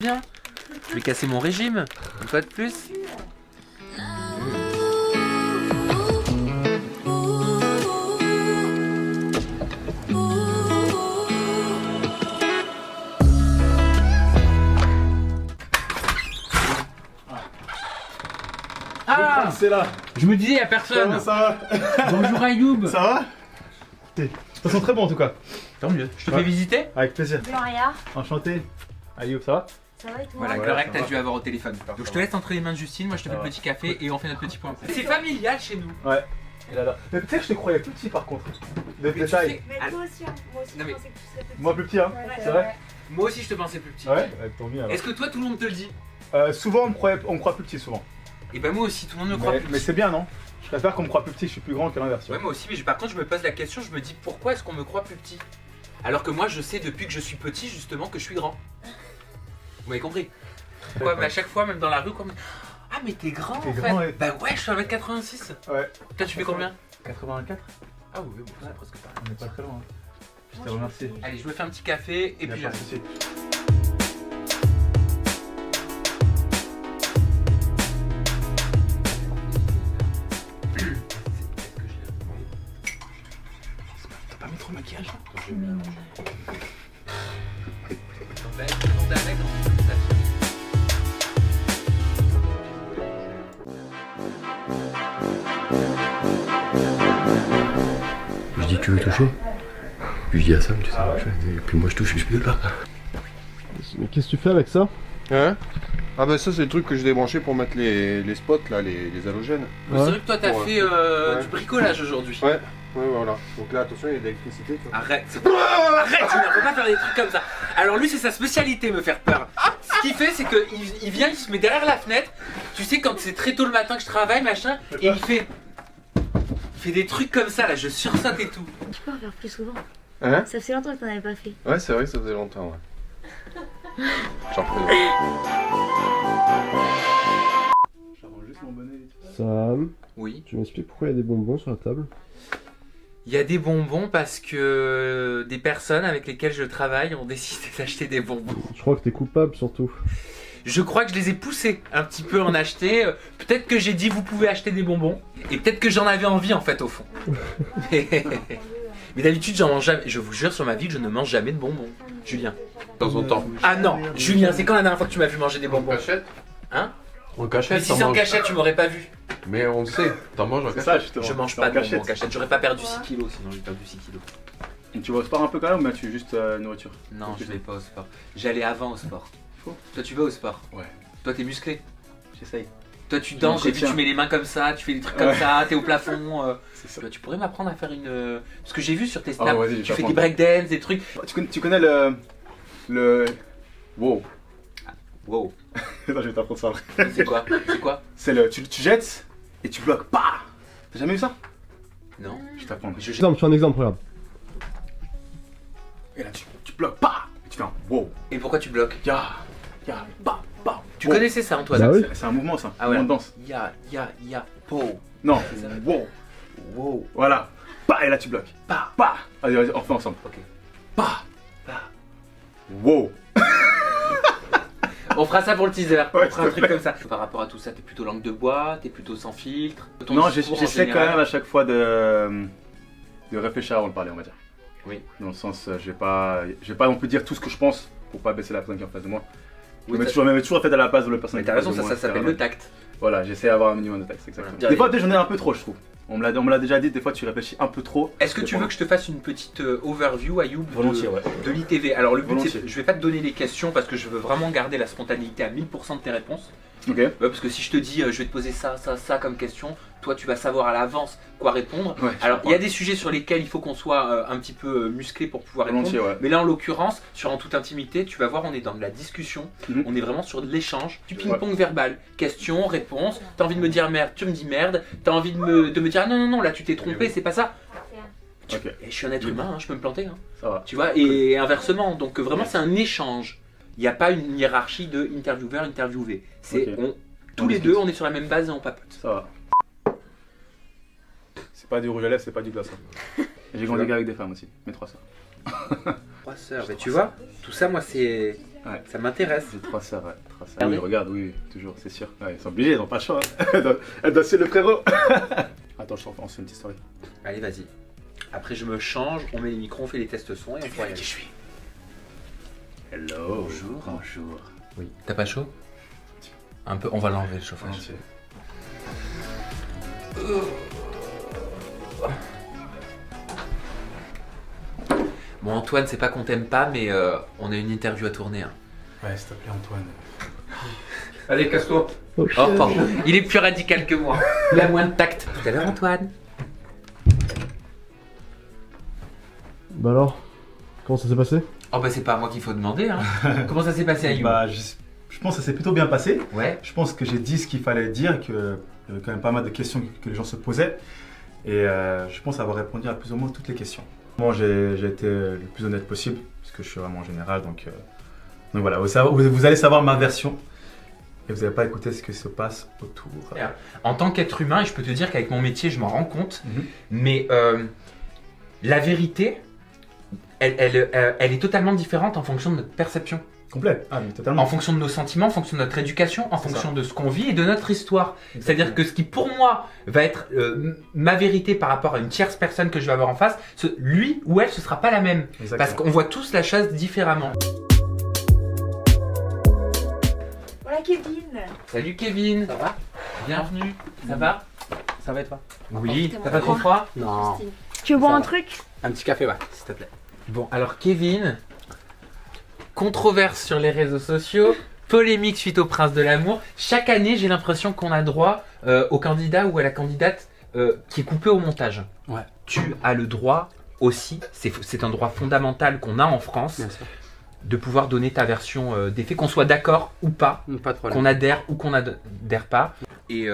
Bien. Je vais casser mon régime, une fois de plus. Ah, c'est là. je me disais, il n'y a personne. Comment ça va? Bonjour Ayoub. Ça va? Ça sent très bon en tout cas. Tant mieux. Je te Ouais. fais visiter. Avec plaisir. Gloria, Enchanté. Ayoub, ça va? ça va et toi? Voilà, Ouais, Gloria que ça t'as va. dû avoir au téléphone. Donc je te laisse entre les mains de Justine, moi je te fais Ça le va. petit café et on fait notre petit point. C'est familial chez nous. Ouais. Et là. Mais tu sais que je te croyais plus petit par contre. De tu détail. sais- Mais Ah, toi aussi, hein. Moi aussi, Non, je mais- pensais que tu serais petit. Moi plus petit, hein. Ouais, C'est vrai? Moi aussi je te pensais plus petit. Ouais. Tant mieux alors. Est-ce que toi tout le monde te le dit? Souvent on me croit plus petit souvent. Et ben moi aussi, tout le monde me croit plus Mais petit. c'est bien non? Je préfère qu'on me croit plus petit, je suis plus grand que l'inverse. Ouais, moi aussi, mais par contre je me pose la question, je me dis pourquoi est-ce qu'on me croit plus petit? Alors que moi je sais depuis que je suis petit justement que je suis grand. Vous m'avez compris? Quoi, mais à chaque fois, même dans la rue, quoi. Ah mais t'es grand T'es en fait. grand, ouais. Bah ouais, je suis 1m86. Ouais. Toi tu fais combien? 84? Ah oui, bon, c'est presque pareil. On est pas très loin. Je Moi, te remercie. Allez, je me fais un petit café et Y a puis pas de j'arrive. souci. T'as pas mis trop de maquillage là? Je dis tu veux toucher? Puis je dis à Sam, tu sais, et puis moi je touche et je peux pas. Mais qu'est-ce que tu fais avec ça? Hein? Ah bah ça c'est le truc que j'ai débranché pour mettre les spots là, les halogènes. C'est vrai que toi t'as Ouais. fait Ouais. du bricolage aujourd'hui. Ouais, voilà. Donc là attention il y a de l'électricité. tu vois. Arrête, arrête, tu ne peux pas faire des trucs comme ça. Alors lui c'est sa spécialité, me faire peur. Ce qu'il fait c'est qu'il vient, il se met derrière la fenêtre. Tu sais quand c'est très tôt le matin que je travaille machin, et il fait des trucs comme ça là, je sursaute et tout. Tu peux en faire plus souvent. Hein? Ça fait longtemps que t'en avais pas fait. Ouais c'est vrai que ça faisait longtemps ouais. J'en prie. J'arrange juste mon bonnet. Sam, Oui. tu m'expliques pourquoi il y a des bonbons sur la table? Il y a des bonbons parce que des personnes avec lesquelles je travaille ont décidé d'acheter des bonbons. Je crois que t'es coupable surtout. Je crois que je les ai poussés un petit peu à en acheter. Peut-être que j'ai dit vous pouvez acheter des bonbons. Et peut-être que j'en avais envie en fait au fond. Mais d'habitude j'en mange jamais. Je vous jure sur ma vie que je ne mange jamais de bonbons. Julien. De temps en temps. Ah non, Julien, c'est quand la dernière fois que tu m'as vu manger des bonbons? cachette? Hein? En Mais cachette, si c'est en cachette, tu m'aurais pas vu. Mais on le sait, t'en manges en C'est cachette. ça justement. Je mange C'est pas en de bonbons en cachette. J'aurais pas perdu 6 kilos sinon j'ai perdu 6 kilos. Et tu vas au sport un peu quand même ou bien tu juste nourriture? Non, je vais pas au sport. J'allais avant au sport. Faux. Toi tu vas au sport? Ouais. Toi t'es musclé? J'essaye. Toi tu danses, j'ai vu m'entretiens. tu mets les mains comme ça, tu fais des trucs comme Ouais. ça, t'es au plafond. C'est ça. Tu pourrais m'apprendre à faire une. Parce que j'ai vu sur tes Ah, snaps, vas-y, je vais tu fais des t'apprendre. breakdance, des trucs. Tu connais le. Wow. Wow, Attends, je vais t'apprendre ça après. c'est quoi? C'est quoi? C'est le. Tu jettes et tu bloques. Bah! T'as jamais vu ça? Non. Je vais t'apprendre. Je- Exemple, tu fais un exemple, regarde. Et là tu bloques. Bah! Et tu fais un wow. Et pourquoi tu bloques? Ya! Bah! Bah! Tu Wow. connaissais ça Antoine? Bah oui. C'est un mouvement ça. Ah Un ouais. mouvement de danse. Po. Non. C'est ça. Wow. Wow. Voilà. Bah! Et là tu bloques. Bah. Bah! Allez, vas-y, on refait ensemble. Ok. Bah! Bah. Wow. On fera ça pour le teaser, Ouais, on fera un s'il te truc comme ça. Par rapport à tout ça, t'es plutôt langue de bois, t'es plutôt sans filtre. Ton Non, discours, en j'essaie quand général. même à chaque fois de réfléchir avant de parler, on va dire. Oui. Dans le sens, je vais pas non plus dire tout ce que je pense pour pas baisser la personne qui est en face de moi. Je Oui, me mets t'as- toujours, même toujours en fait à la place de la personne Mais qui est t'as en face raison, de ça, moi, ça etc. s'appelle le tact. Voilà, j'essaie d'avoir un minimum de texte, exactement. Voilà. Des fois, j'en ai un peu trop, je trouve. On me l'a déjà dit, des fois tu réfléchis un peu trop. Est-ce que tu veux que je te fasse une petite overview, Ayoub, Volontiers, ouais. de l'ITV? Alors le but, Volontiers. c'est, je vais pas te donner les questions parce que je veux vraiment garder la spontanéité à 1000% de tes réponses. Ok. Ouais, parce que si je te dis, je vais te poser ça, ça, ça comme question, toi tu vas savoir à l'avance quoi répondre. Ouais, je Alors il y a comprends. des sujets sur lesquels il faut qu'on soit un petit peu musclé pour pouvoir répondre. Volontiers, ouais. Mais là en l'occurrence, sur En toute intimité, tu vas voir, on est dans de la discussion, Mhm. on est vraiment sur de l'échange, du ping-pong verbal, question, réponse, t'as envie de me dire merde, tu me dis merde, t'as envie de me dire ah, non, non, non, là tu t'es trompé, c'est pas ça. Ok, Et je suis un être humain, hein, je peux me planter. Hein. ça va. Tu vois, et inversement, donc vraiment c'est un échange. Il n'y a pas une hiérarchie de intervieweur, interviewé. C'est Ok. tous On les discute. deux, on est sur la même base et on papote. Ça va. C'est pas du rouge à lèvres, c'est pas du glaçon. Et j'ai grandi avec des femmes aussi, mes trois sœurs. 3 sœurs. Mais tu vois, tout ça, moi, c'est. Ouais. Ça m'intéresse. J'ai 3 sœurs, ouais. 3 sœurs. Ah Oui, oui. regarde, oui, toujours, c'est sûr. Ouais, ils sont obligés, ils n'ont pas le choix. Hein. Elle doit suivre le frérot. Attends, je te refais une petite story. Allez, vas-y. Après, je me change, on met les micros, on fait les tests son et on pourra y aller. Qui je suis? Hello. Bonjour. Bonjour. Oui. T'as pas chaud? Un peu, on va l'enlever le chauffage. Entier. Bon, Antoine, c'est pas qu'on t'aime pas, mais on a une interview à tourner. Hein. Ouais, s'il te plaît, Antoine. Allez, casse-toi. Oh, Oh, pardon. Il est plus radical que moi. Il a moins de tact. Tout à l'heure, Antoine. Bah alors, comment ça s'est passé? Oh, bah, c'est pas à moi qu'il faut demander. Hein. Comment ça s'est passé à You? Bah, je pense que ça s'est plutôt bien passé. Ouais. Je pense que j'ai dit ce qu'il fallait dire, qu'il y avait quand même pas mal de questions que les gens se posaient. Et je pense avoir répondu à plus ou moins toutes les questions. Moi, j'ai été le plus honnête possible, parce que je suis vraiment général. Donc voilà, vous allez savoir ma version. Et vous n'allez pas écouter ce qui se passe autour. En tant qu'être humain, et je peux te dire qu'avec mon métier, je m'en rends compte, mais la vérité, elle est totalement différente en fonction de notre perception. Complet. Ah, mais totalement. En fonction de nos sentiments, en fonction de notre éducation, en fonction de ce qu'on vit et de notre histoire. Exactement. C'est-à-dire que ce qui pour moi va être ma vérité par rapport à une tierce personne que je vais avoir en face, lui ou elle, ce sera pas la même. Exactement. Parce qu'on voit tous la chose différemment. Voilà Kevin. Salut Kevin. Ça va? Bienvenue. Ça va? Ça va et toi? Oui. Oh, T'as pas trop froid? Non. Tu veux boire Ça un va. truc? Un petit café, ouais, s'il te plaît. Bon, alors Kevin, controverse sur les réseaux sociaux, polémique suite au Prince de l'amour. Chaque année, j'ai l'impression qu'on a droit au candidat ou à la candidate qui est coupé au montage. Ouais. Tu as le droit aussi, c'est un droit fondamental qu'on a en France, Bien sûr. de pouvoir donner ta version des faits, qu'on soit d'accord ou pas, Pas de problème. qu'on adhère ou qu'on adhère pas. Et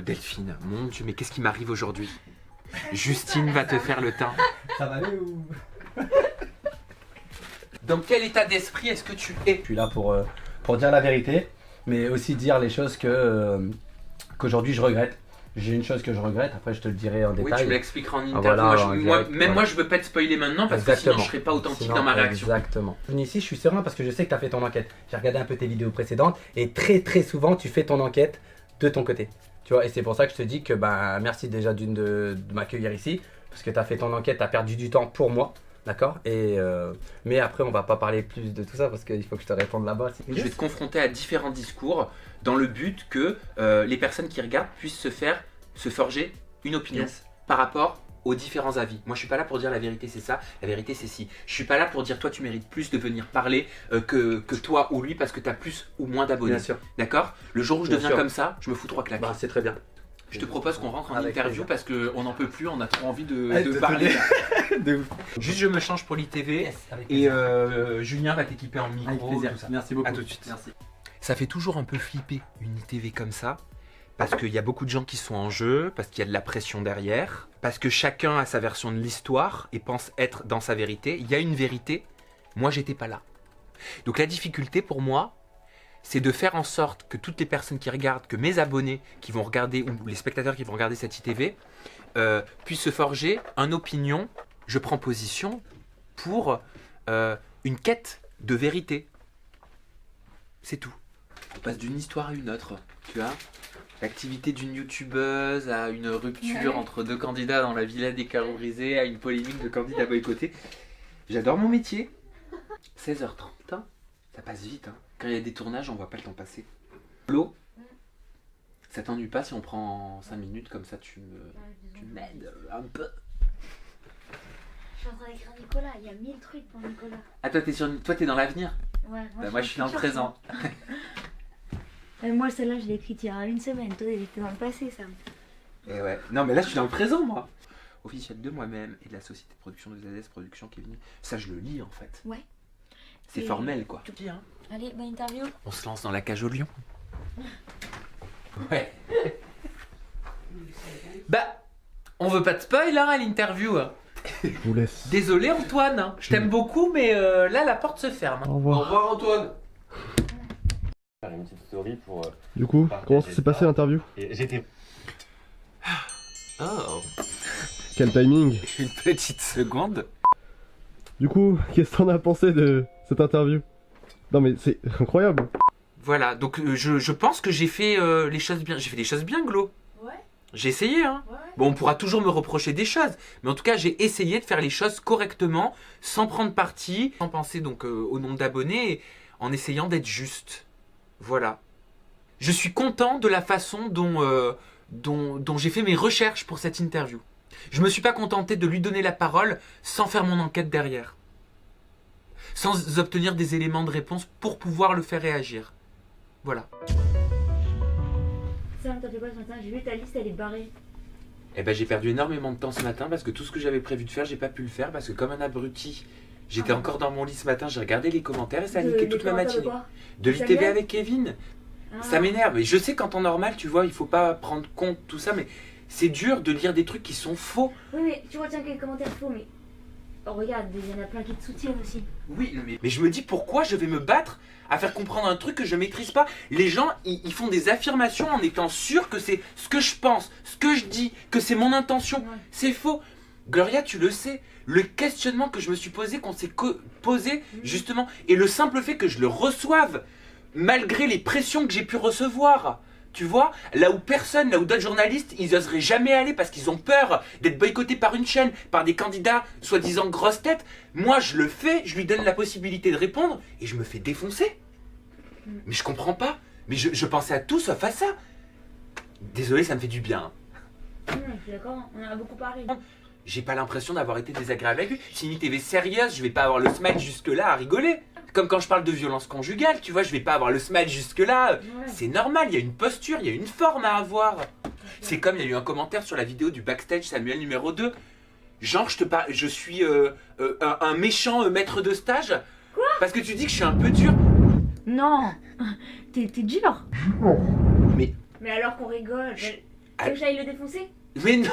Delphine, mon Dieu, mais qu'est-ce qui m'arrive aujourd'hui? Justine va te faire le teint. Ça va aller ou? Dans quel état d'esprit est-ce que tu es? Je suis là pour dire la vérité, mais aussi dire les choses qu'aujourd'hui je regrette. J'ai une chose que je regrette, après je te le dirai en Oui, détail. tu me l'expliqueras en interview. voilà, moi, en direct, même moi, je veux pas te spoiler maintenant parce que sinon je serais pas authentique dans ma réaction. Exactement. Je viens ici, je suis serein parce que je sais que tu as fait ton enquête. J'ai regardé un peu tes vidéos précédentes et très souvent tu fais ton enquête de ton côté. Tu vois, et c'est pour ça que je te dis que bah, merci déjà de m'accueillir ici parce que tu as fait ton enquête, tu as perdu du temps pour moi. D'accord. Mais après, on va pas parler plus de tout ça parce qu'il faut que je te réponde là-bas. Je vais te confronter à différents discours dans le but que les personnes qui regardent puissent se forger une opinion par rapport aux différents avis. Moi, je suis pas là pour dire la vérité c'est ça, la vérité c'est ci. Je suis pas là pour dire toi tu mérites plus de venir parler que toi ou lui parce que tu as plus ou moins d'abonnés. Bien sûr. D'accord? Le jour où je Bien deviens sûr. comme ça, je me fous 3 claques. Bah, c'est très bien. Je te propose qu'on rentre en Avec interview plaisir. parce qu'on n'en peut plus, on a trop envie de De parler. de ouf. Juste je me change pour l'ITV Avec et plaisir. Julien va t'équiper en micro. Avec plaisir. tout ça. Merci beaucoup. À tout de suite. Merci. Ça fait toujours un peu flipper une ITV comme ça, parce qu'il y a beaucoup de gens qui sont en jeu, parce qu'il y a de la pression derrière, parce que chacun a sa version de l'histoire et pense être dans sa vérité. Il y a une vérité, moi j'étais pas là. Donc la difficulté pour moi, c'est de faire en sorte que toutes les personnes qui regardent, que mes abonnés qui vont regarder, ou les spectateurs qui vont regarder cette ITV, puissent se forger une opinion, je prends position, pour une quête de vérité. C'est tout. On passe d'une histoire à une autre, tu vois. L'activité d'une youtubeuse à une rupture entre deux candidats dans la villa des carreaux brisés, à une polémique de candidats boycottés. J'adore mon métier. 16h30, hein. Ça passe vite. Hein. Quand il y a des tournages, on voit pas le temps passer. L'eau, ça t'ennuie pas si on prend 5 minutes comme ça, tu m'aides un peu. Je suis en train d'écrire Nicolas, il y a 1000 trucs pour Nicolas. Ah, toi, t'es dans l'avenir. Ouais, Moi, je suis dans le présent. Moi, celle-là, je l'ai écrite il y a une semaine. Toi, elle était dans le passé, ça. Et ouais. Non, mais là, je suis dans le présent, moi. Officiel de moi-même et de la société de production de ZS Production Kevin. Ça, je le lis, en fait. Ouais. C'est Et- formel, quoi. Allez, bonne interview. On se lance dans la cage au lion. Ouais. Bah, on veut pas de spoil, hein, à l'interview. Je vous laisse. Désolé, Antoine. Hein. Je t'aime beaucoup, mais là, la porte se ferme. Au revoir. revoir Antoine. Faire une petite story pour. Du coup, comment ça s'est passé l'interview? J'étais. Oh. Quel timing? Une petite seconde. Du coup, qu'est-ce que t'en as pensé de cette interview? Non mais c'est incroyable. Voilà, donc je pense que j'ai fait les choses bien. J'ai fait des choses bien, Glo. Ouais. J'ai essayé, hein. Ouais. Bon, on pourra toujours me reprocher des choses, mais en tout cas, j'ai essayé de faire les choses correctement, sans prendre parti, sans penser donc au nombre d'abonnés, et en essayant d'être juste. Voilà. Je suis content de la façon dont j'ai fait mes recherches pour cette interview. Je me suis pas contenté de lui donner la parole sans faire mon enquête derrière. Sans obtenir des éléments de réponse pour pouvoir le faire réagir. Voilà. Sam, t'as fait quoi ce matin? J'ai vu ta liste, elle est barrée. Eh ben, j'ai perdu énormément de temps ce matin parce que tout ce que j'avais prévu de faire, j'ai pas pu le faire parce que comme un abruti, j'étais encore dans mon lit ce matin, j'ai regardé les commentaires et ça a niqué toute ma matinée. De l'ITV avec Kevin. Ça m'énerve. Mais je sais qu'en temps normal, tu vois, il faut pas prendre compte tout ça, mais c'est dur de lire des trucs qui sont faux. Oui, mais tu retiens que les commentaires faux, mais. Oh, regarde, il y en a plein qui te soutiennent aussi. Oui, mais je me dis pourquoi je vais me battre à faire comprendre un truc que je maîtrise pas. Les gens, ils font des affirmations en étant sûrs que c'est ce que je pense, ce que je dis, que c'est mon intention. Ouais. C'est faux. Gloria, tu le sais, le questionnement que je me suis posé, qu'on s'est posé, justement, et le simple fait que je le reçoive, malgré les pressions que j'ai pu recevoir. Tu vois, là où d'autres journalistes, ils oseraient jamais aller parce qu'ils ont peur d'être boycottés par une chaîne, par des candidats soi-disant grosses têtes. Moi, je le fais, je lui donne la possibilité de répondre et je me fais défoncer. Mais je comprends pas. Mais je pensais à tout sauf à ça. Désolé, ça me fait du bien. Je suis d'accord, on en a beaucoup parlé. J'ai pas l'impression d'avoir été désagréable avec lui. Si une TV sérieuse, je vais pas avoir le smile jusque-là à rigoler. Comme quand je parle de violence conjugale, tu vois, je vais pas avoir le smile jusque-là. Ouais. C'est normal, il y a une posture, il y a une forme à avoir. C'est comme il y a eu un commentaire sur la vidéo du backstage Samuel numéro 2. Genre, je suis un méchant maître de stage. Quoi? Parce que tu dis que je suis un peu dur. Non, t'es dur. Mais alors qu'on rigole, tu veux que j'aille le défoncer? Mais non.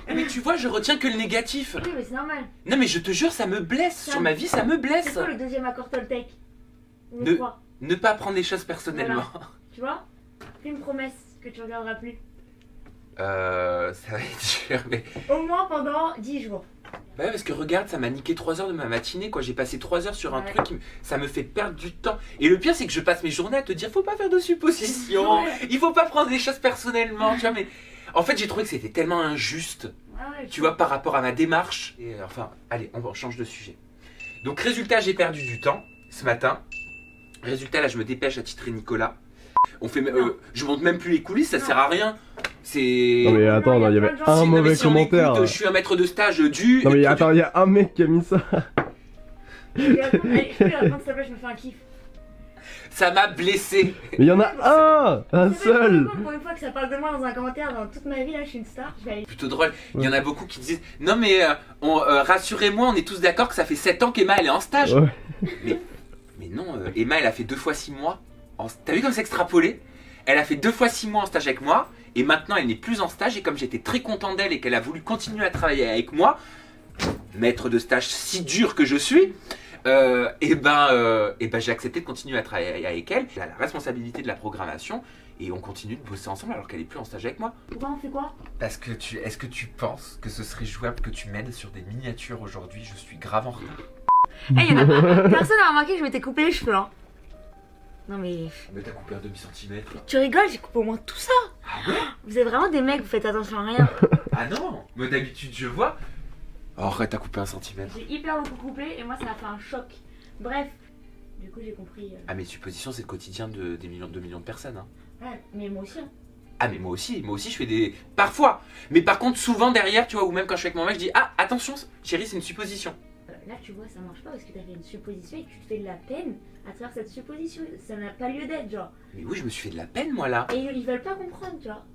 Mais tu vois, je retiens que le négatif. Oui, mais c'est normal. Non mais je te jure, ça me blesse. Sur ma vie, ça me C'est blesse. quoi le deuxième accord Toltec? Ou Ne- le 3? Ne pas prendre les choses personnellement. Tu vois? Fais une promesse que tu regarderas plus. Ça va être dur, mais... Au moins pendant 10 jours. Bah ouais, parce que regarde, ça m'a niqué 3 heures de ma matinée, quoi. J'ai passé 3 heures sur un Ouais. truc, ça me fait perdre du temps. Et le pire, c'est que je passe mes journées à te dire, faut pas faire de suppositions, Ouais. il faut pas prendre les choses personnellement, tu vois, mais... En fait, j'ai trouvé que c'était tellement injuste, Ouais, tu vois, par rapport à ma démarche. Et enfin, allez, on change de sujet. Donc, résultat, j'ai perdu du temps, ce matin. Résultat, là, je me dépêche à titrer Nicolas. On fait, je monte même plus les coulisses, ça Non. sert à rien. C'est... Non mais attends, Non, il y y a avait plein de gens- un Non, mais mauvais si on commentaire. écoute, je suis un maître de stage du... Non mais attends, il y a un mec qui a mis ça. Allez, je peux répondre s'il te plaît, je me fais un kiff. Ça m'a blessé. Mais il y en a un Ça fait seul. pourquoi, pour une fois que ça parle de moi dans un commentaire, dans toute ma vie, là, je suis une star. Je vais aller. Plutôt drôle. Il y en a beaucoup qui disent non mais rassurez-moi, on est tous d'accord que ça fait 7 ans qu'Emma elle est en stage. Ouais. Mais non, Emma elle a fait 2 fois 6 mois. T'as vu comme c'est extrapolé? Elle a fait 2 fois 6 mois en stage avec moi et maintenant elle n'est plus en stage et comme j'étais très content d'elle et qu'elle a voulu continuer à travailler avec moi, maître de stage si dur que je suis, et ben j'ai accepté de continuer à travailler avec elle. Elle a la responsabilité de la programmation et on continue de bosser ensemble alors qu'elle est plus en stage avec moi. Pourquoi on fait quoi? Parce que est-ce que tu penses que ce serait jouable que tu m'aides sur des miniatures aujourd'hui? Je suis grave en retard. Eh, y'en a pas. Personne n'a remarqué que je m'étais coupé les cheveux, hein. Non mais. Mais t'as coupé un demi-centimètre. Tu rigoles, j'ai coupé au moins tout ça. Ah ouais? Vous êtes vraiment des mecs, vous faites attention à rien. Ah non. Mais d'habitude je vois. Oh, arrête, t'as coupé un centimètre. J'ai hyper beaucoup coupé et moi ça m'a fait un choc. Bref, du coup j'ai compris. Ah mes suppositions c'est le quotidien de 2 millions de personnes. Hein. Ouais, mais moi aussi. Hein. Ah mais moi aussi je fais des... Parfois. Mais par contre souvent derrière tu vois, ou même quand je suis avec mon mec je dis ah attention chérie c'est une supposition. Là tu vois ça marche pas parce que t'as fait une supposition et que tu te fais de la peine à travers cette supposition. Ça n'a pas lieu d'être genre. Mais oui je me suis fait de la peine moi là. Et ils veulent pas comprendre tu vois.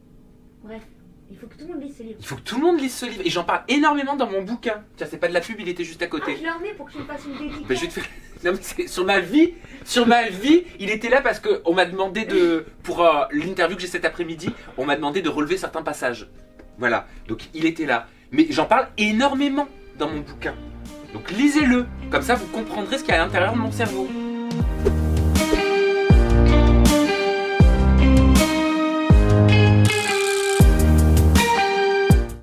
Bref, il faut que tout le monde lise ce livre. Il faut que tout le monde lise ce livre et j'en parle énormément dans mon bouquin. Tiens c'est pas de la pub, il était juste à Ah, côté. je l'ai emmené pour que tu me fasses une dédicace. Ben, je vais te faire... Non, mais c'est sur ma vie, il était là parce qu'on m'a demandé de, pour l'interview que j'ai cet après-midi, on m'a demandé de relever certains passages. Voilà, donc il était là. Mais j'en parle énormément dans mon bouquin. Donc lisez-le, comme ça vous comprendrez ce qu'il y a à l'intérieur de mon cerveau.